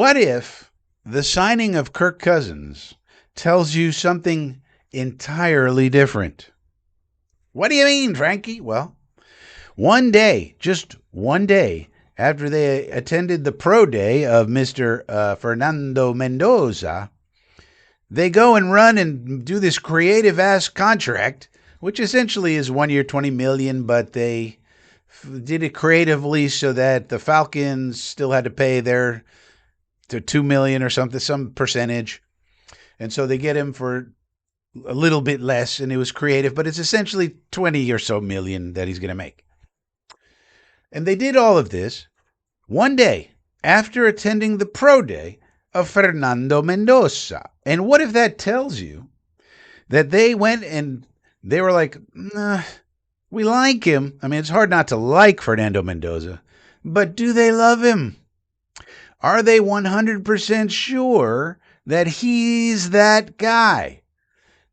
What if the signing of Kirk Cousins tells you something entirely different? What do you mean, Frankie? Well, one day, just one day, after they attended the pro day of Mr. Fernando Mendoza, they go and run and do this creative ass contract, which essentially is 1 year, 20 million, but they did it creatively so that the Falcons still had to pay their to 2 million or something, some percentage. And so they get him for a little bit less, and it was creative, but it's essentially 20 or so million that he's going to make. And they did all of this one day after attending the pro day of Fernando Mendoza. And what if that tells you that they went and they were like, nah, we like him. I mean, it's hard not to like Fernando Mendoza, but do they love him? Are they 100% sure that he's that guy?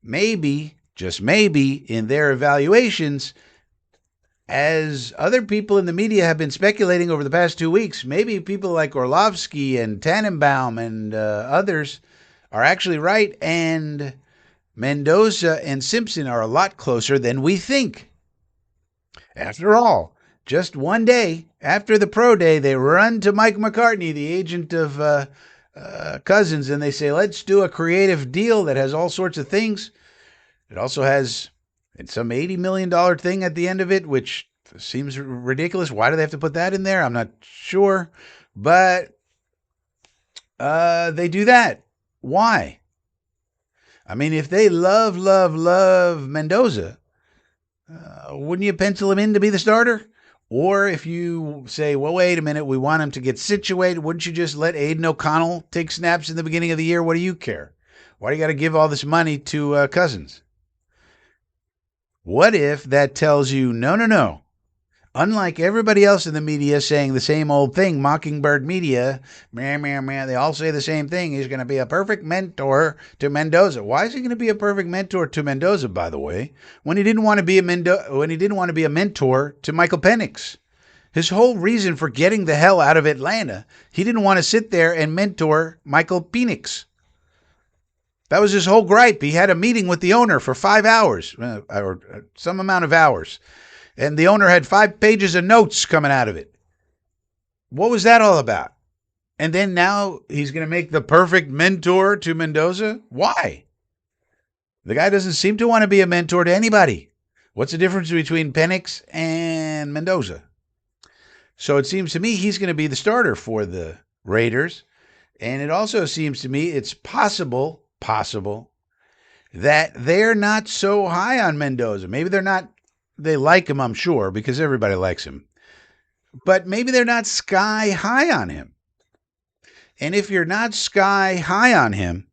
Maybe, just maybe, in their evaluations, as other people in the media have been speculating over the past 2 weeks, maybe people like Orlovsky and Tannenbaum and others are actually right, and Mendoza and Simpson are a lot closer than we think. After all, just one day after the pro day, they run to Mike McCartney, the agent of Cousins, and they say, let's do a creative deal that has all sorts of things. It also has some $80 million thing at the end of it, which seems ridiculous. Why do they have to put that in there? I'm not sure. But they do that. Why? I mean, if they love Mendoza, wouldn't you pencil him in to be the starter? Or if you say, well, wait a minute, we want him to get situated, wouldn't you just let Aiden O'Connell take snaps in the beginning of the year? What do you care? Why do you got to give all this money to Cousins? What if that tells you, no. Unlike everybody else in the media saying the same old thing, Mockingbird Media, they all say the same thing. He's going to be a perfect mentor to Mendoza. Why is he going to be a perfect mentor to Mendoza, by the way, when he didn't want to be a mentor to Michael Penix? His whole reason for getting the hell out of Atlanta, he didn't want to sit there and mentor Michael Penix. That was his whole gripe. He had a meeting with the owner for 5 hours, or some amount of hours, and the owner had 5 pages of notes coming out of it. What was that all about? And then now he's going to make the perfect mentor to Mendoza? Why? The guy doesn't seem to want to be a mentor to anybody. What's the difference between Penix and Mendoza? So it seems to me he's going to be the starter for the Raiders. And it also seems to me it's possible that they're not so high on Mendoza. Maybe they're not, they like him, I'm sure, because everybody likes him. But maybe they're not sky high on him. And if you're not sky high on him,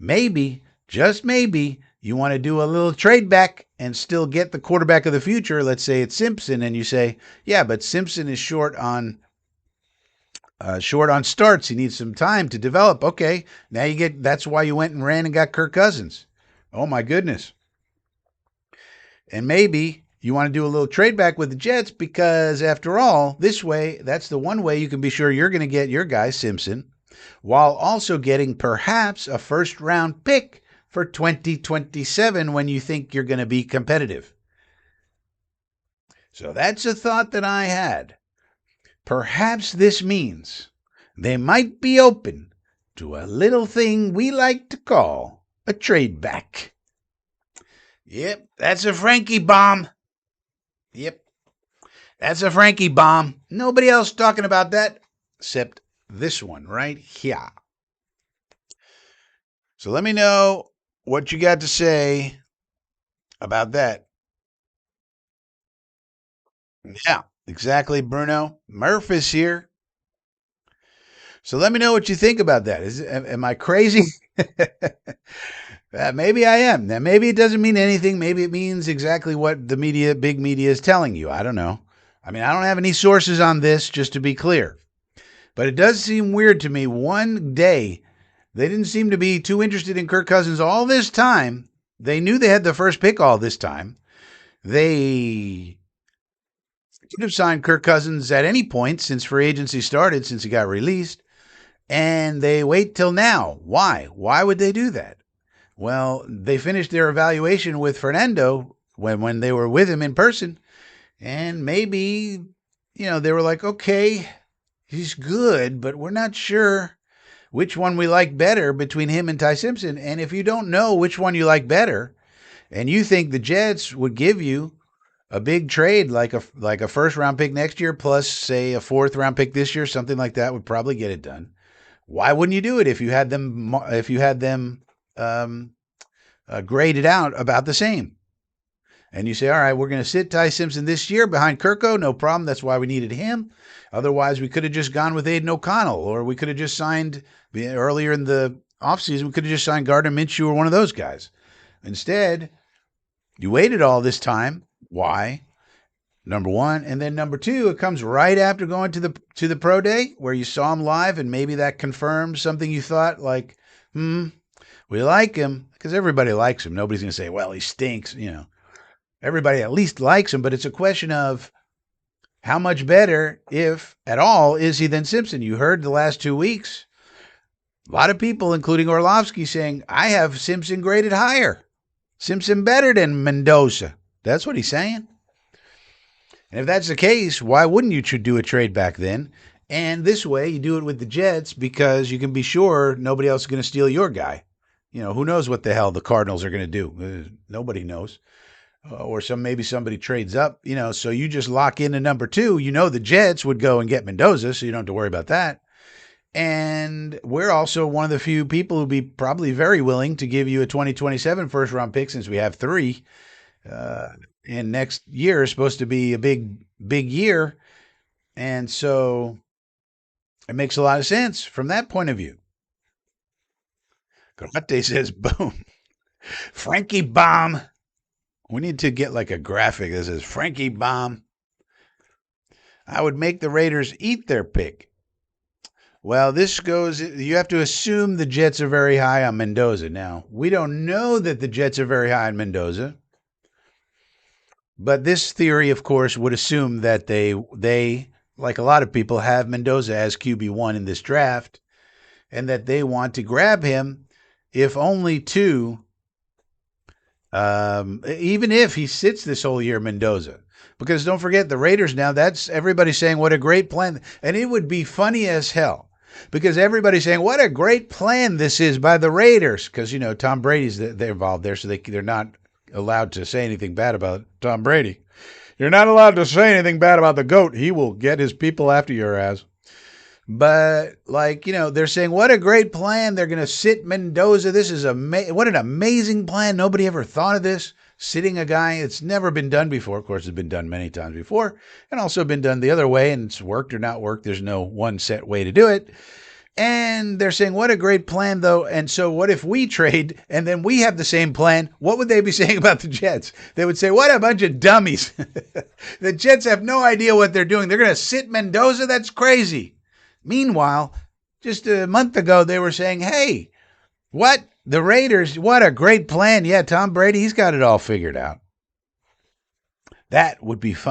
maybe, just maybe, you want to do a little trade back and still get the quarterback of the future. Let's say it's Simpson, and you say, yeah, but Simpson is short on starts. He needs some time to develop. Okay, now that's why you went and ran and got Kirk Cousins. Oh my goodness. And maybe you want to do a little trade back with the Jets because after all, this way, that's the one way you can be sure you're going to get your guy Simpson while also getting perhaps a first round pick for 2027 when you think you're going to be competitive. So that's a thought that I had. Perhaps this means they might be open to a little thing we like to call a trade back. Yep, that's a Frankie bomb. Yep, that's a Frankie bomb. Nobody else talking about that except this one right here. So let me know what you got to say about that. Yeah, exactly, Bruno. Murph is here. So let me know what you think about that. Am I crazy? Maybe I am. Now, maybe it doesn't mean anything. Maybe it means exactly what the media, big media, is telling you. I don't know. I mean, I don't have any sources on this, just to be clear. But it does seem weird to me. One day, they didn't seem to be too interested in Kirk Cousins all this time. They knew they had the first pick all this time. They could have signed Kirk Cousins at any point since free agency started, since he got released. and they wait till now. Why? Why would they do that? Well, they finished their evaluation with Fernando when they were with him in person, and maybe, they were like, okay, he's good, but we're not sure which one we like better between him and Ty Simpson. And if you don't know which one you like better, and you think the Jets would give you a big trade like a first round pick next year plus say a fourth round pick this year, something like that would probably get it done. Why wouldn't you do it if you had them graded out about the same? And you say, all right, we're going to sit Ty Simpson this year behind Kirko, no problem. That's why we needed him. Otherwise, we could have just gone with Aiden O'Connell, or we could have just signed earlier in the offseason. We could have just signed Gardner Minshew or one of those guys. Instead, you waited all this time. Why? Number one, and then number two, it comes right after going to the pro day where you saw him live, and maybe that confirms something you thought, like, we like him because everybody likes him. Nobody's going to say, well, he stinks. Everybody at least likes him, but it's a question of how much better, if at all, is he than Simpson. You heard the last 2 weeks, a lot of people, including Orlovsky, saying, I have Simpson graded higher. Simpson better than Mendoza. That's what he's saying. And if that's the case, why wouldn't you do a trade back then? And this way, you do it with the Jets because you can be sure nobody else is going to steal your guy. Who knows what the hell the Cardinals are going to do? Nobody knows. Or maybe somebody trades up, so you just lock in a number two. The Jets would go and get Mendoza, so you don't have to worry about that. And we're also one of the few people who'd be probably very willing to give you a 2027 first-round pick since we have three. And next year is supposed to be a big, big year. And so it makes a lot of sense from that point of view. Karate says, boom. Frankie Bomb. We need to get like a graphic that says Frankie Bomb. I would make the Raiders eat their pick. Well, you have to assume the Jets are very high on Mendoza. Now, we don't know that the Jets are very high on Mendoza. But this theory, of course, would assume that they, like a lot of people, have Mendoza as QB1 in this draft, and that they want to grab him, if only to, even if he sits this whole year, Mendoza. Because don't forget, the Raiders now, that's everybody saying what a great plan. And it would be funny as hell. Because everybody's saying, what a great plan this is by the Raiders. Because, Tom Brady's they're involved there, so they're not allowed to say anything bad about Tom Brady. You're not allowed to say anything bad about the GOAT. He will get his people after your ass. But, they're saying, what a great plan. They're going to sit Mendoza. This is what an amazing plan. Nobody ever thought of this. Sitting a guy. It's never been done before. Of course, it's been done many times before. And also been done the other way. And it's worked or not worked. There's no one set way to do it. And they're saying, what a great plan, though. And so what if we trade and then we have the same plan? What would they be saying about the Jets? They would say, what a bunch of dummies. The Jets have no idea what they're doing. They're going to sit Mendoza? That's crazy. Meanwhile, just a month ago, they were saying, hey, what? The Raiders, what a great plan. Yeah, Tom Brady, he's got it all figured out. That would be fun.